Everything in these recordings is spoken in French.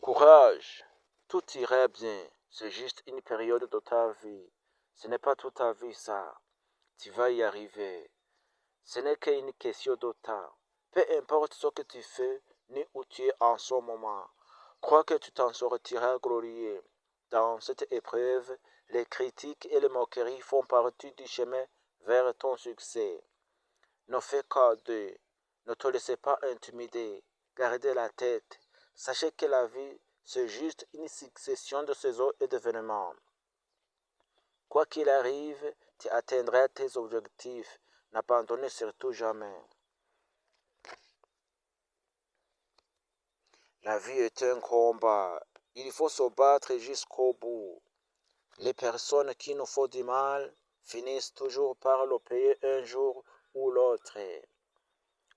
Courage, tout ira bien. C'est juste une période de ta vie. Ce n'est pas toute ta vie, ça. Tu vas y arriver. Ce n'est qu'une question de temps. Peu importe ce que tu fais, ni où tu es en ce moment. Crois que tu t'en sortiras glorieux. Dans cette épreuve, les critiques et les moqueries font partie du chemin vers ton succès. Ne fais qu'à deux. Ne te laissez pas intimider. Gardez la tête. Sachez que la vie, c'est juste une succession de saisons et d'événements. Quoi qu'il arrive, tu atteindras tes objectifs. N'abandonnez surtout jamais. La vie est un combat. Il faut se battre jusqu'au bout. Les personnes qui nous font du mal finissent toujours par le payer un jour ou l'autre.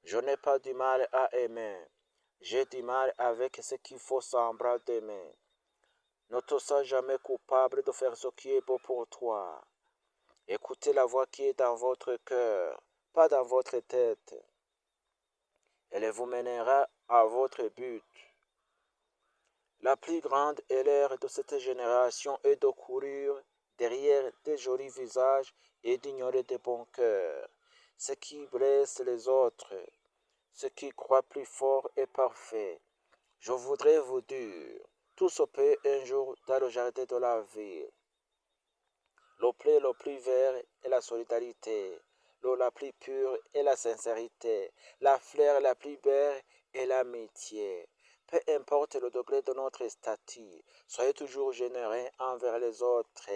Je n'ai pas du mal à aimer. J'ai du mal avec ce qu'il faut semblant d'aimer. Ne te sens jamais coupable de faire ce qui est beau pour toi. Écoutez la voix qui est dans votre cœur, pas dans votre tête. Elle vous mènera à votre but. La plus grande erreur de cette génération est de courir derrière des jolis visages et d'ignorer des bons cœurs. Ce qui blesse les autres, ce qui croit plus fort et parfait. Je voudrais vous dire, tout se peut un jour dans le jardin de la ville. Le blé le plus vert est la solidarité, l'eau la plus pure est la sincérité, la fleur la plus belle est l'amitié. Peu importe le degré de notre statut, soyez toujours généreux envers les autres.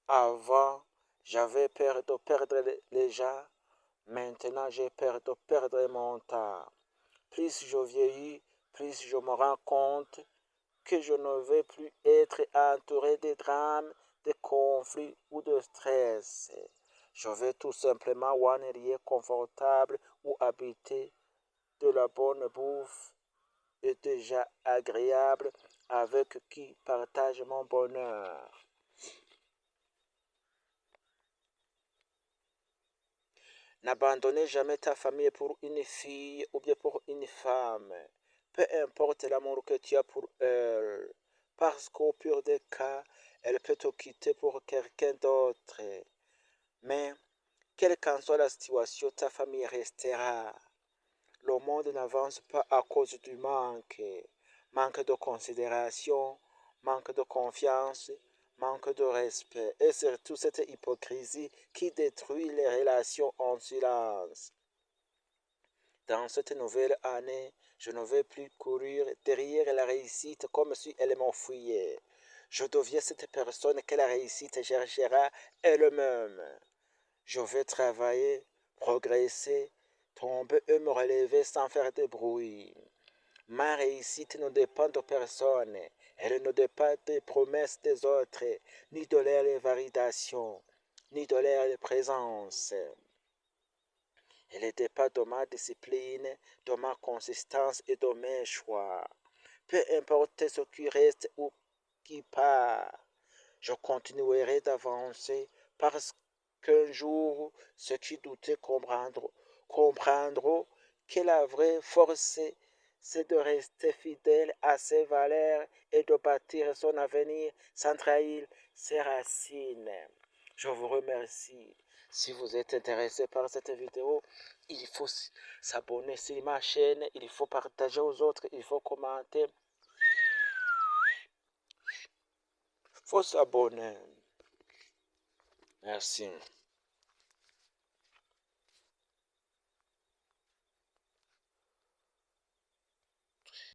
Avant, j'avais peur de perdre les gens, maintenant j'ai peur de perdre mon temps. Plus je vieillis, plus je me rends compte que je ne veux plus être entouré de drames, de conflits ou de stress. Je veux tout simplement un lieu confortable où habiter, de la bonne bouffe et déjà agréable avec qui partage mon bonheur. N'abandonnez jamais ta famille pour une fille ou bien pour une femme. Peu importe l'amour que tu as pour elle. Parce qu'au pire des cas, elle peut te quitter pour quelqu'un d'autre. Mais, quelle qu'en soit la situation, ta famille restera. Le monde n'avance pas à cause du manque. Manque de considération, manque de confiance, manque de respect et surtout cette hypocrisie qui détruit les relations en silence. Dans cette nouvelle année, je ne vais plus courir derrière la réussite comme si elle m'enfuyait. Je deviens cette personne que la réussite cherchera elle-même. Je vais travailler, progresser, tomber et me relever sans faire de bruit. Ma réussite ne dépend de personne. Elle ne dépend des promesses des autres, ni de leur validation, ni de leur présence. Elle dépend de ma discipline, de ma consistance et de mes choix. Peu importe ce qui reste ou qui part, je continuerai d'avancer parce qu'un jour, ceux qui doutaient comprendront que la vraie force, c'est de rester fidèle à ses valeurs et de bâtir son avenir sans trahir ses racines. Je vous remercie. Si vous êtes intéressé par cette vidéo, il faut s'abonner sur ma chaîne, il faut partager aux autres, il faut commenter, il faut s'abonner. Merci.